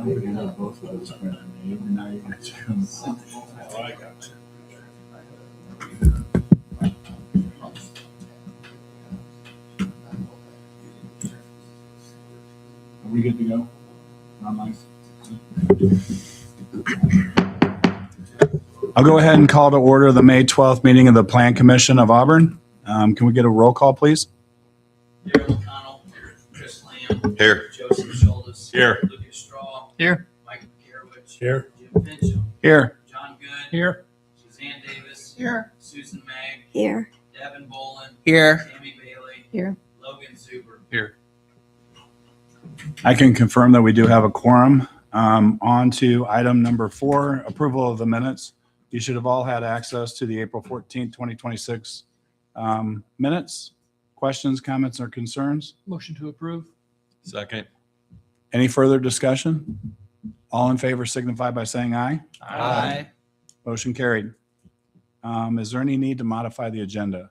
We can have both of those, but now you can choose. I got you. Are we good to go? Nice. I'll go ahead and call to order the May 12th meeting of the Plan Commission of Auburn. Can we get a roll call, please? Darrell McConnell. Chris Lamb. Here. Joseph Schultes. Here. Lucas Straw. Here. Michael Kirovich. Here. Jim Fincham. Here. John Good. Here. Suzanne Davis. Here. Susan Mag. Here. Devin Bolin. Here. Tammy Bailey. Here. Logan Zuber. Here. I can confirm that we do have a quorum. On to item number 4, approval of the minutes. You should have all had access to the April 14th, 2026 minutes. Questions, comments, or concerns? Motion to approve. Second. Any further discussion? All in favor signify by saying aye. Aye. Motion carried. Is there any need to modify the agenda?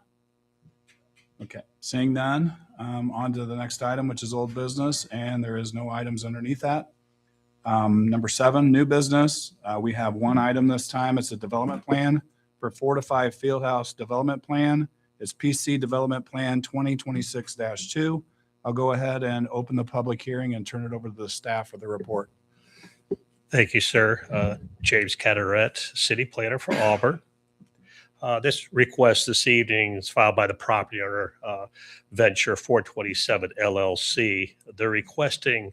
Okay, seeing none, on to the next item, which is old business, and there is no items underneath that. Number 7, new business. We have one item this time. It's a development plan for 4 to 5 Fieldhouse Development Plan. It's PC Development Plan 2026-2. I'll go ahead and open the public hearing and turn it over to the staff for the report. Thank you, sir. James Carteret, City Planner for Auburn. This request this evening is filed by the property owner, Venture 427 LLC. They're requesting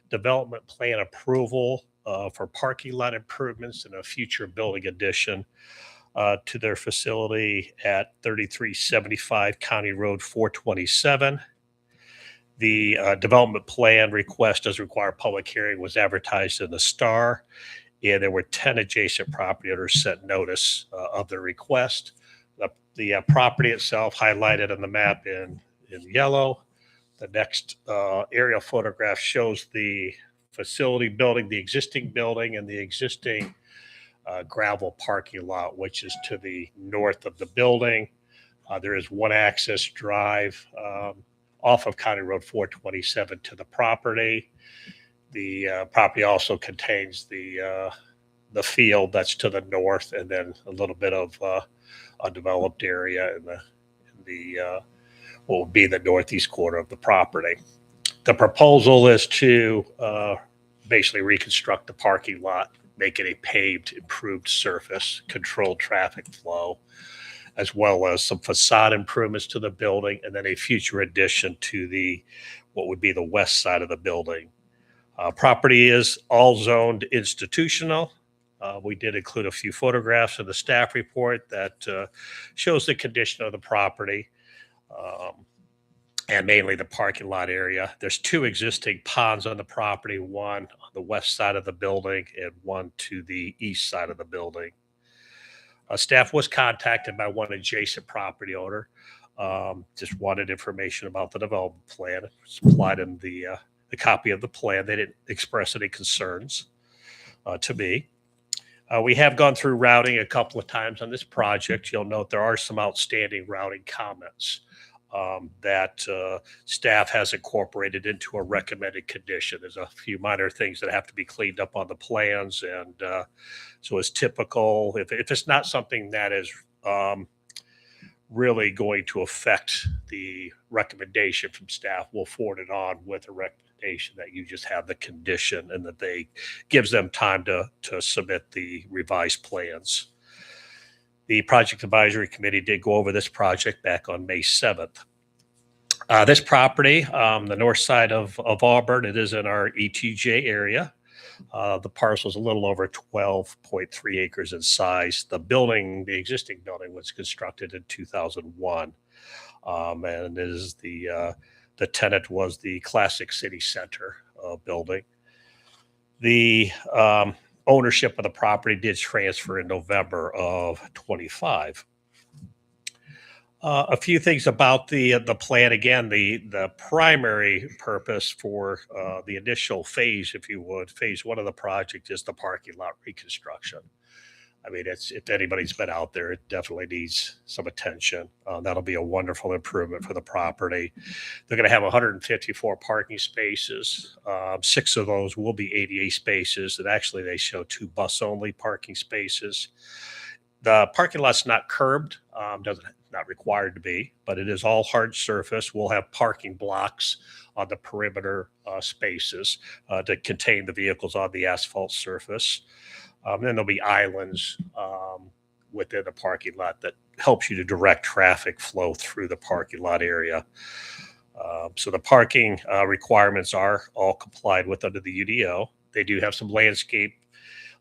development plan approval for parking lot improvements and a future building addition to their facility at 3375 County Road 427. The development plan request does require public hearing, was advertised in the Star, and there were 10 adjacent property owners sent notice of the request. The property itself highlighted on the map in yellow. The next aerial photograph shows the facility building, the existing building, and the existing gravel parking lot, which is to the north of the building. There is one access drive off of County Road 427 to the property. The property also contains the field that's to the north, and then a little bit of undeveloped area in the what would be the northeast corner of the property. The proposal is to basically reconstruct the parking lot, make it a paved, improved surface, controlled traffic flow, as well as some facade improvements to the building, and then a future addition to what would be the west side of the building. Property is all zoned institutional. We did include a few photographs in the staff report that shows the condition of the property, and mainly the parking lot area. There's 2 existing ponds on the property, one on the west side of the building and one to the east side of the building. Staff was contacted by one adjacent property owner, just wanted information about the development plan. Supplied them the copy of the plan. They didn't express any concerns to me. We have gone through routing a couple of times on this project. You'll note there are some outstanding routing comments that staff has incorporated into a recommended condition. There's a few minor things that have to be cleaned up on the plans, and so as typical, if it's not something that is really going to affect the recommendation from staff, we'll forward it on with a recommendation that you just have the condition and that they gives them time to submit the revised plans. The Project Advisory Committee did go over this project back on May 7th. This property, the north side of Auburn, it is in our ETJ area. The parcel is a little over 12.3 acres in size. The existing building was constructed in 2001. And it is the tenant was the Classic City Center building. The ownership of the property did transfer in November of 25. A few things about the plan. Again, the primary purpose for the initial phase, if you would, phase 1 of the project is the parking lot reconstruction. I mean, if anybody's been out there, it definitely needs some attention. That'll be a wonderful improvement for the property. They're going to have 154 parking spaces. 6 of those will be ADA spaces, and actually they show 2 bus-only parking spaces. The parking lot's not curbed, not required to be, but it is all hard surface. We'll have parking blocks on the perimeter spaces to contain the vehicles on the asphalt surface. Then there'll be islands within the parking lot that helps you to direct traffic flow through the parking lot area. So the parking requirements are all complied with under the UDO. They do have some landscaping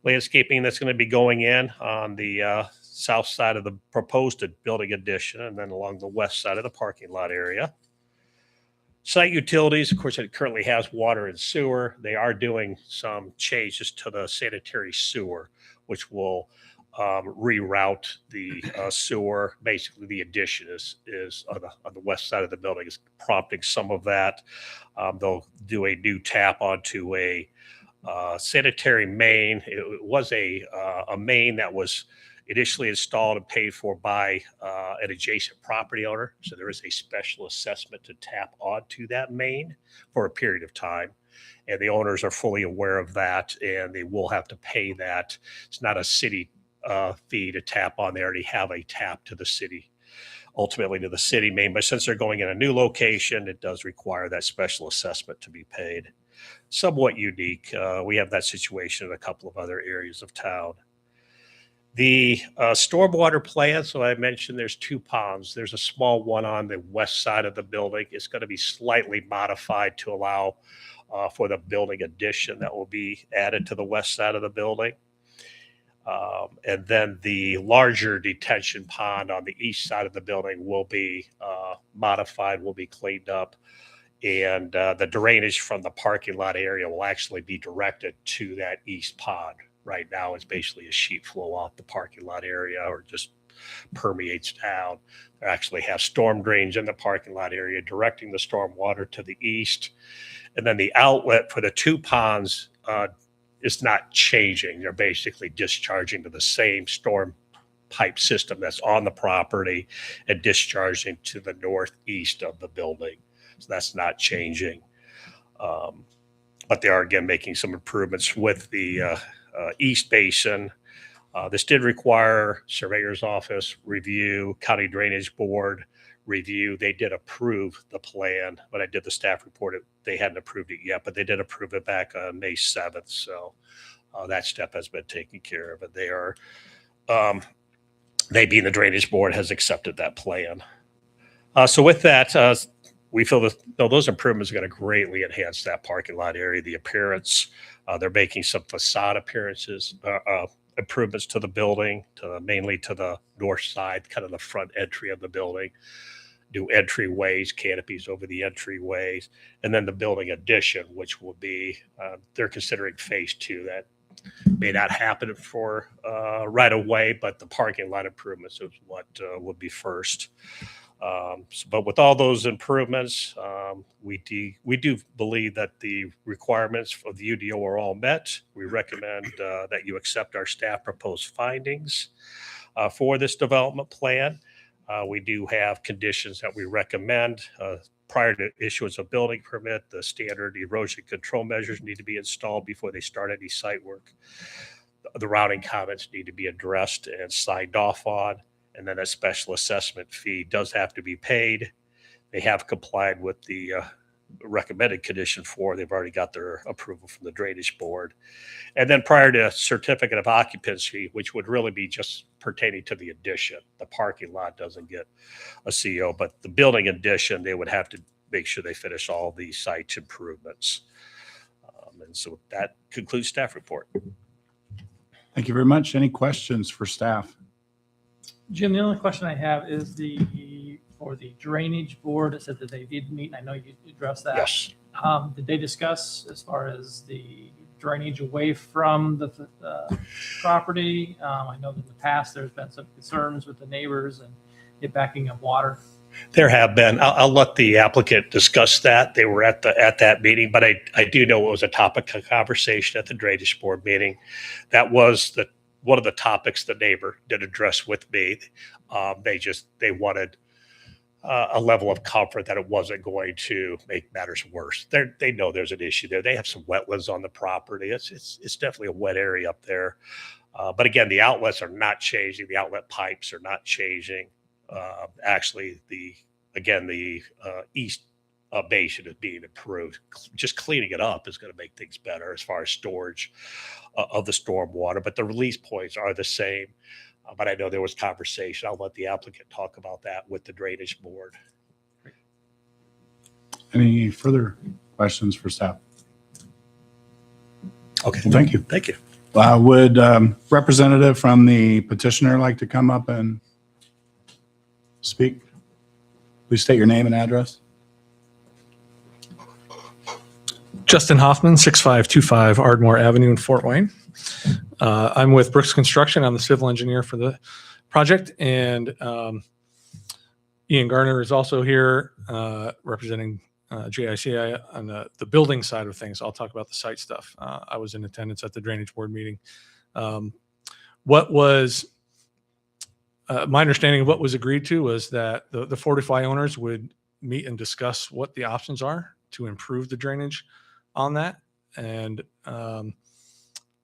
that's going to be going in on the south side of the proposed building addition, and then along the west side of the parking lot area. Site utilities, of course, it currently has water and sewer. They are doing some changes to the sanitary sewer, which will reroute the sewer. Basically, the addition is on the west side of the building, is prompting some of that. They'll do a new tap onto a sanitary main. It was a main that was initially installed and paid for by an adjacent property owner. So there is a special assessment to tap onto that main for a period of time. And the owners are fully aware of that, and they will have to pay that. It's not a city fee to tap on. They already have a tap to the city, ultimately to the city main. But since they're going in a new location, it does require that special assessment to be paid. Somewhat unique. We have that situation in a couple of other areas of town. The stormwater plan, so I mentioned there's 2 ponds. There's a small one on the west side of the building. It's going to be slightly modified to allow for the building addition that will be added to the west side of the building. And then the larger detention pond on the east side of the building will be modified, will be cleaned up. And the drainage from the parking lot area will actually be directed to that east pond. Right now, it's basically a sheet flow off the parking lot area, or just permeates down. They actually have storm drains in the parking lot area directing the storm water to the east. And then the outlet for the 2 ponds is not changing. They're basically discharging to the same storm pipe system that's on the property and discharging to the northeast of the building. So that's not changing. But they are, again, making some improvements with the east basin. This did require surveyor's office review, county drainage board review. They did approve the plan. When I did the staff report, they hadn't approved it yet, but they did approve it back on May 7th. So that step has been taken care of. But they are, they being the drainage board, has accepted that plan. So with that, we feel that those improvements are going to greatly enhance that parking lot area, the appearance. They're making some facade improvements to the building, mainly to the north side, kind of the front entry of the building. New entryways, canopies over the entryways, and then the building addition, which will be, they're considering phase 2. That may not happen for right away, but the parking lot improvements is what would be first. But with all those improvements, we do believe that the requirements of the UDO are all met. We recommend that you accept our staff proposed findings for this development plan. We do have conditions that we recommend. Prior to issuance of building permit, the standard erosion control measures need to be installed before they start any site work. The routing comments need to be addressed and signed off on. And then a special assessment fee does have to be paid. They have complied with the recommended condition 4. They've already got their approval from the drainage board. And then prior to certificate of occupancy, which would really be just pertaining to the addition, the parking lot doesn't get a CO, but the building addition, they would have to make sure they finish all the site improvements. And so that concludes staff report. Thank you very much. Any questions for staff? Jim, the only question I have is for the drainage board. It said that they did meet, and I know you addressed that. Yes. Did they discuss as far as the drainage away from the property? I know that in the past there's been some concerns with the neighbors and it backing up water. There have been. I'll let the applicant discuss that. They were at that meeting, but I do know it was a topic of conversation at the drainage board meeting. That was one of the topics the neighbor did address with me. They wanted a level of comfort that it wasn't going to make matters worse. They know there's an issue there. They have some wetlands on the property. It's definitely a wet area up there. But again, the outlets are not changing. The outlet pipes are not changing. Actually, the east basin is being improved. Just cleaning it up is going to make things better as far as storage of the storm water. But the release points are the same. But I know there was conversation. I'll let the applicant talk about that with the drainage board. Any further questions for staff? Okay. Well, thank you. Thank you. Would representative from the petitioner like to come up and speak? Please state your name and address. Justin Hoffman, 6525 Ardmore Avenue in Fort Wayne. I'm with Brooks Construction. I'm the civil engineer for the project, and Ian Garner is also here representing JICI on the building side of things. I'll talk about the site stuff. I was in attendance at the drainage board meeting. What was my understanding of what was agreed to was that the Fortify owners would meet and discuss what the options are to improve the drainage on that. And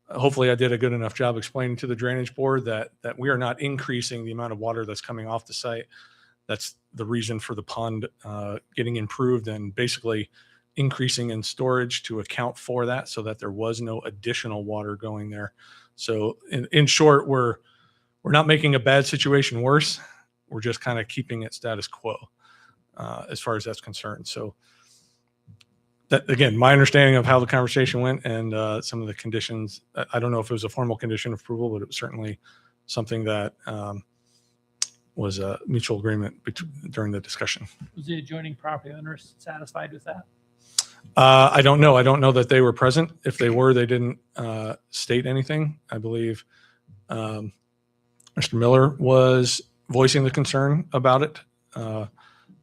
hopefully I did a good enough job explaining to the drainage board that we are not increasing the amount of water that's coming off the site. That's the reason for the pond getting improved and basically increasing in storage to account for that so that there was no additional water going there. So in short, we're not making a bad situation worse. We're just kind of keeping it status quo as far as that's concerned. So that, again, my understanding of how the conversation went and some of the conditions, I don't know if it was a formal condition of approval, but it was certainly something that was a mutual agreement during the discussion. Was the adjoining property owners satisfied with that? I don't know. I don't know that they were present. If they were, they didn't state anything. I believe Mr. Miller was voicing the concern about it.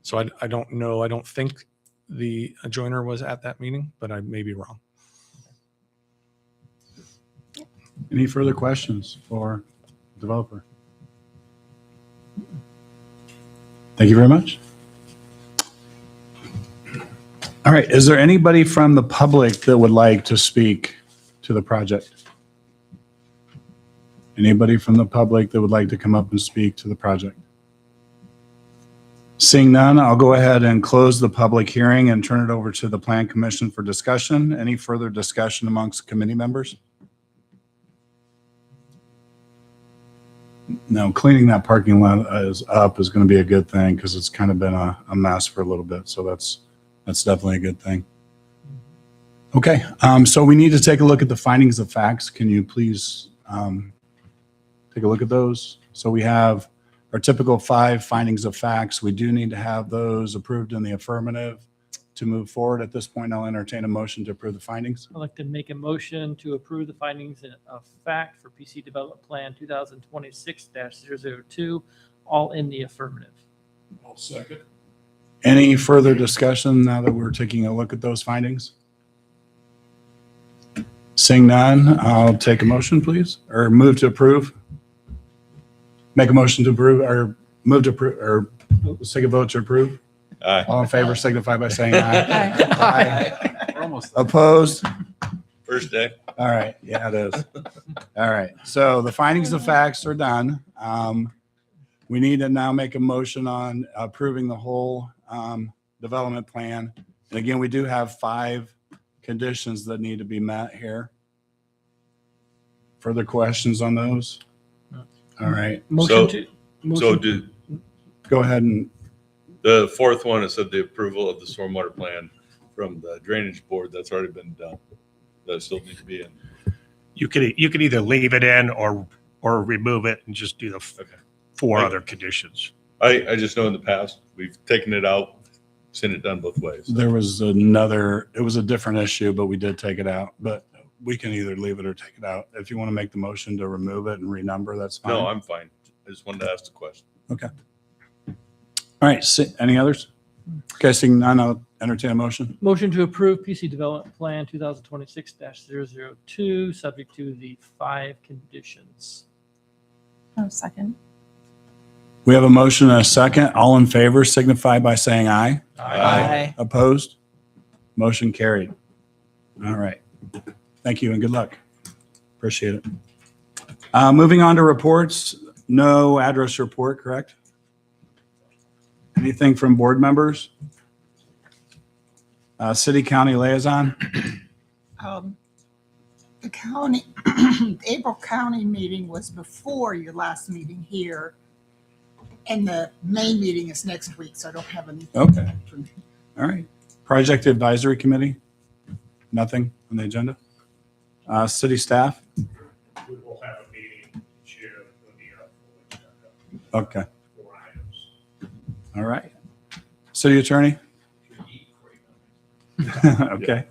So I don't know. I don't think the adjoiner was at that meeting, but I may be wrong. Any further questions for the developer? Thank you very much. All right. Is there anybody from the public that would like to speak to the project? Anybody from the public that would like to come up and speak to the project? Seeing none, I'll go ahead and close the public hearing and turn it over to the Plan Commission for discussion. Any further discussion amongst committee members? No, cleaning that parking lot is going to be a good thing because it's kind of been a mess for a little bit. So that's definitely a good thing. Okay, so we need to take a look at the findings of facts. Can you please take a look at those? So we have our typical 5 findings of facts. We do need to have those approved in the affirmative to move forward. At this point, I'll entertain a motion to approve the findings. I'd like to make a motion to approve the findings of fact for PC Development Plan 2026-002, all in the affirmative. I'll second. Any further discussion now that we're taking a look at those findings? Seeing none, I'll take a motion, please, or move to approve. Make a motion to approve, or move to approve, or let's take a vote to approve. Aye. All in favor signify by saying aye. Aye. We're almost Opposed? first day. All right, yeah, it is. All right, so the findings of facts are done. We need to now make a motion on approving the whole development plan. And again, we do have 5 conditions that need to be met here. Further questions on those? All right, So did go ahead and, the 4th one, it said the approval of the stormwater plan from the drainage board, that's already been done. That still needs to be in. You could either leave it in or remove it and just do the Okay. 4 other conditions. I just know in the past, we've taken it out, seen it done both ways. there was it was a different issue, but we did take it out. But we can either leave it or take it out. If you want to make the motion to remove it and renumber, that's fine. No, I'm fine. I just wanted to ask the question. Okay. All right, any others? Okay, seeing none, I'll entertain a motion. Motion to approve PC Development Plan 2026-002, subject to the 5 conditions. Oh, second. We have a motion and a second. All in favor signify by saying aye. Aye. Opposed? Motion carried. All right. Thank you and good luck. Appreciate it. Moving on to reports, no address report, correct? Anything from board members? City county liaison? The county, April County meeting was before your last meeting here. And the main meeting is next week, so I don't have any. Okay. All right. Project advisory committee? Nothing on the agenda? City staff? We will have a meeting, share the Okay. 4 items. All right. City attorney? Okay.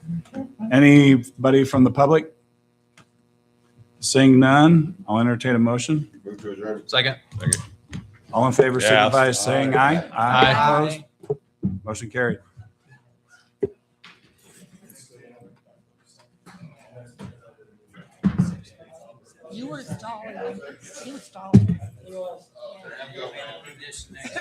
Anybody from the public? Seeing none, I'll entertain a motion. Second. All in favor, Yes. signify by saying aye. Aye. Opposed? Motion carried. You were stalling. You were stalling. They're having to do this next.